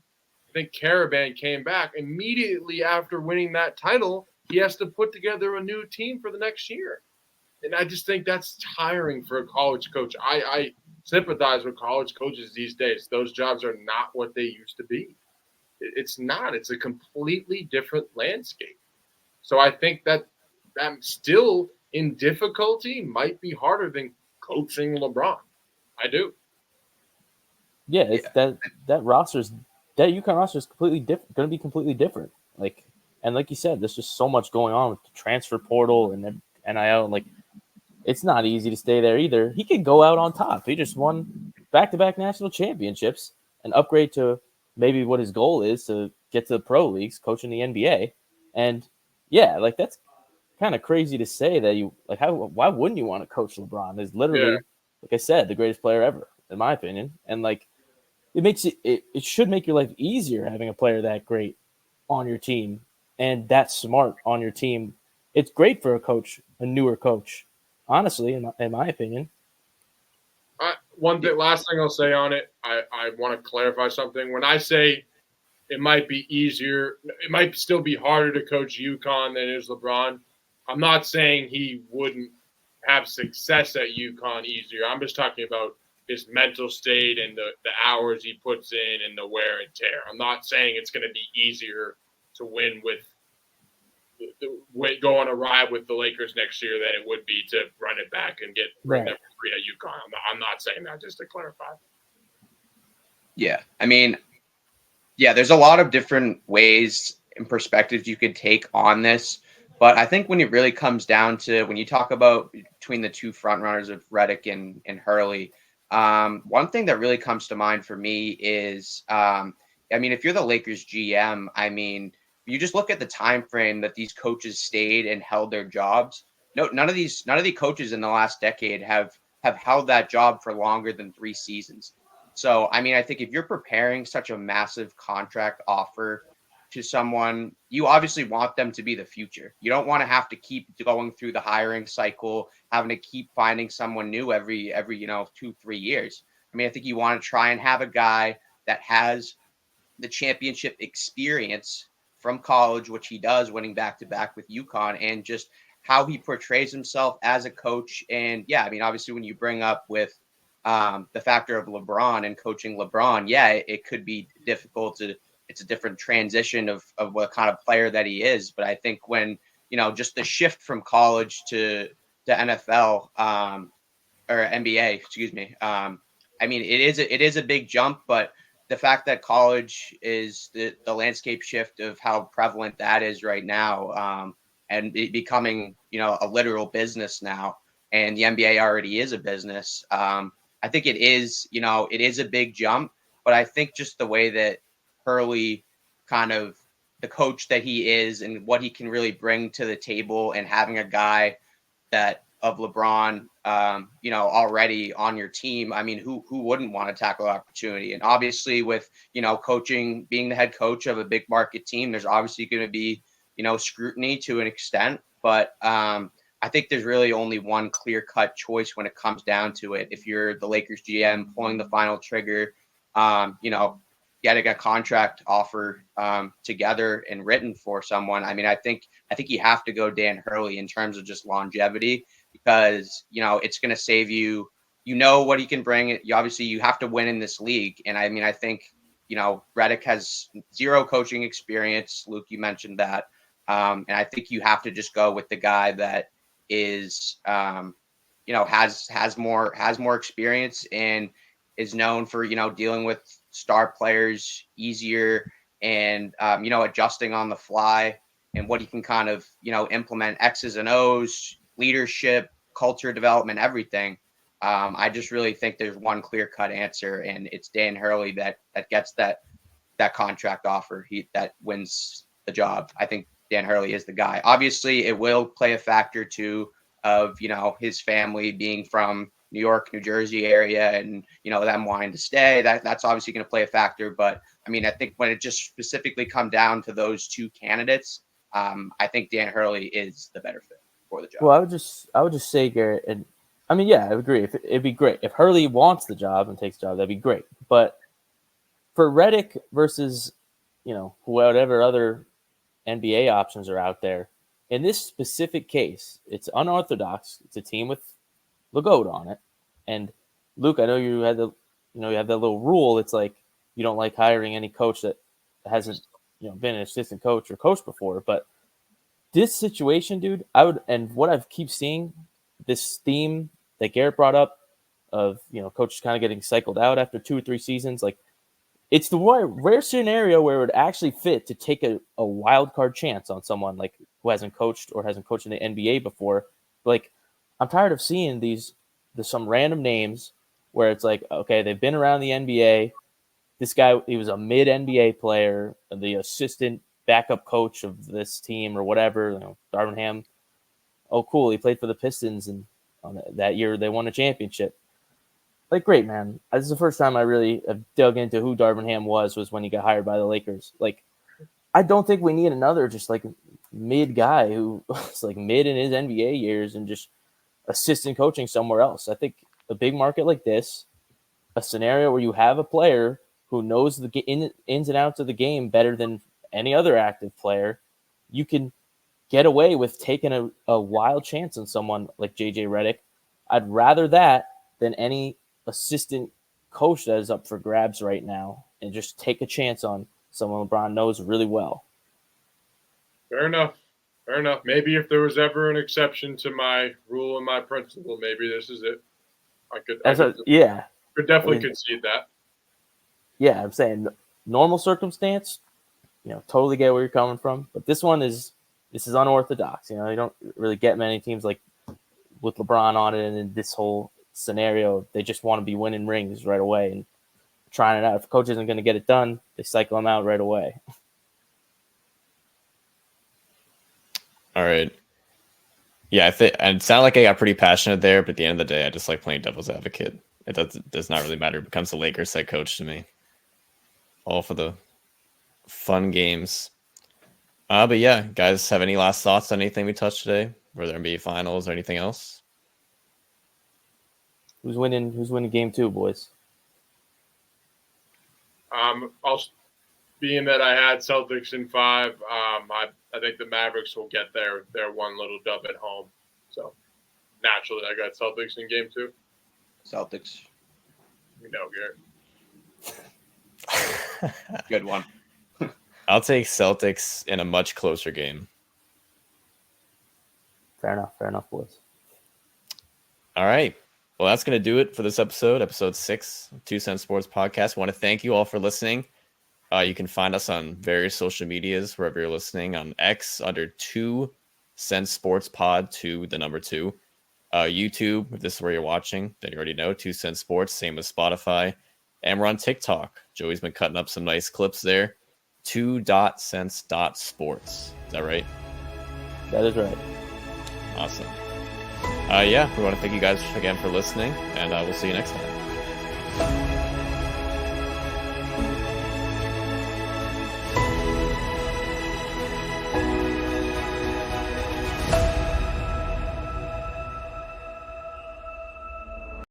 I think Caravan came back. Immediately after winning that title, he has to put together a new team for the next year. And I just think that's tiring for a college coach. I sympathize with college coaches these days. Those jobs are not what they used to be. It's not. It's a completely different landscape. So I think that still in difficulty might be harder than coaching LeBron. I do. Yeah, that UConn roster is completely different. Going to be completely different. Like you said, there's just so much going on with the transfer portal and then NIL. And it's not easy to stay there either. He could go out on top. He just won back-to-back national championships and upgrade to maybe what his goal is to get to the pro leagues, coaching the NBA. And yeah, that's kind of crazy to say that why wouldn't you want to coach LeBron? Is literally, like I said, the greatest player ever, in my opinion. And it makes it should make your life easier having a player that great on your team and that smart on your team. It's great for a newer coach, honestly, in my opinion. Last thing I'll say on it, I want to clarify something. When I say it might be easier, it might still be harder to coach UConn than it is LeBron. I'm not saying he wouldn't have success at UConn easier. I'm just talking about his mental state and the hours he puts in and the wear and tear. I'm not saying it's going to be easier to win go on a ride with the Lakers next year than it would be to run it back and get number 3 at UConn. I'm not saying that, just to clarify. Yeah, I mean, there's a lot of different ways and perspectives you could take on this. But I think when it really comes down to when you talk about between the two front runners of Reddick and Hurley, one thing that really comes to mind for me is, I mean, if you're the Lakers GM, I mean, you just look at the time frame that these coaches stayed and held their jobs. No, none of the coaches in the last decade have held that job for longer than 3 seasons. So, I mean, I think if you're preparing such a massive contract offer to someone, you obviously want them to be the future. You don't want to have to keep going through the hiring cycle, having to keep finding someone new every 2-3 years. I mean, I think you want to try and have a guy that has the championship experience from college, which he does, winning back to back with UConn, and just how he portrays himself as a coach. And yeah, I mean, obviously, when you bring up with the factor of LeBron and coaching LeBron, yeah, it could be difficult to. It's a different transition of what kind of player that he is. But I think when, just the shift from college to NFL or NBA, excuse me. I mean, it is a big jump, but the fact that college is the landscape shift of how prevalent that is right now, and it becoming, a literal business now, and the NBA already is a business. I think it is a big jump, but I think just the way that Hurley kind of the coach that he is and what he can really bring to the table, and having a guy that of LeBron, already on your team. I mean, who wouldn't want to tackle opportunity? And obviously with, coaching, being the head coach of a big market team, there's obviously going to be, scrutiny to an extent, but I think there's really only one clear cut choice when it comes down to it. If you're the Lakers GM pulling the final trigger, getting a contract offer together and written for someone. I mean, I think you have to go Dan Hurley in terms of just longevity, because it's going to save you. What he can bring. You have to win in this league, and I mean, I think Reddick has zero coaching experience. Luke, you mentioned that, and I think you have to just go with the guy that is has more experience and is known for dealing with star players easier, and adjusting on the fly, and what he can kind of implement X's and O's, leadership, culture development, everything. I just really think there's one clear cut answer, and it's Dan Hurley that gets that contract offer. That wins the job. I think Dan Hurley is the guy. Obviously, it will play a factor too of his family being from New York, New Jersey area, and them wanting to stay. That's obviously going to play a factor. But I mean, I think when it just specifically come down to those two candidates, I think Dan Hurley is the better fit for the job. Well, I would just say, Garrett, and I mean, yeah, I agree. It'd be great if Hurley wants the job and takes the job. That'd be great. But for Reddick versus whatever other NBA options are out there, in this specific case, it's unorthodox. It's a team with LeGoat on it. And Luke, I know you had you have that little rule. It's like you don't like hiring any coach that hasn't been an assistant coach or coach before. But this situation, dude, and what I keep seeing, this theme that Garrett brought up of coaches kind of getting cycled out after 2 or 3 seasons, like it's the rare scenario where it would actually fit to take a wild card chance on someone like who hasn't coached in the NBA before. Like, I'm tired of seeing there's some random names where it's like, okay, they've been around the NBA. This guy, he was a mid NBA player, the assistant backup coach of this team or whatever, Darvin Ham. Oh, cool. He played for the Pistons, and that year they won a championship. Like, great, man. This is the first time I really have dug into who Darvin Ham was when he got hired by the Lakers. Like, I don't think we need another just like mid guy who was like mid in his NBA years and just assistant coaching somewhere else. I think a big market like this, a scenario where you have a player who knows the ins and outs of the game better than any other active player, you can get away with taking a wild chance on someone like JJ Redick. I'd rather that than any assistant coach that is up for grabs right now, and just take a chance on someone LeBron knows really well. Fair enough. Maybe if there was ever an exception to my rule and my principle, maybe this is it. I could definitely concede that. Yeah, I'm saying normal circumstance, totally get where you're coming from. But this one is this is unorthodox. You know, you don't really get many teams like with LeBron on it, and in this whole scenario, they just want to be winning rings right away and trying it out. If the coach isn't going to get it done, they cycle him out right away. All right. Yeah, and it sounded like I got pretty passionate there, but at the end of the day, I just like playing devil's advocate. It does not really matter. It becomes the Lakers head coach to me. All for the fun games. But yeah, guys, have any last thoughts on anything we touched today? Were there NBA finals or anything else? Who's winning game 2, boys? Being that I had Celtics in 5, I think the Mavericks will get their one little dub at home. So naturally, I got Celtics in game 2. Celtics. You know, Garrett. Good one. I'll take Celtics in a much closer game. Fair enough, boys. All right. Well, that's going to do it for this episode 6 of 2 Cent Sports Podcast. I want to thank you all for listening. You can find us on various social medias, wherever you're listening, on X under 2 Cent Sports Pod, 2, the number 2. YouTube, if this is where you're watching, then you already know, 2 Cent Sports, same as Spotify. And we're on TikTok. Joey's been cutting up some nice clips there. 2.cents.sports. Is that right? That is right. Awesome. Yeah, we want to thank you guys again for listening, and we'll see you next time.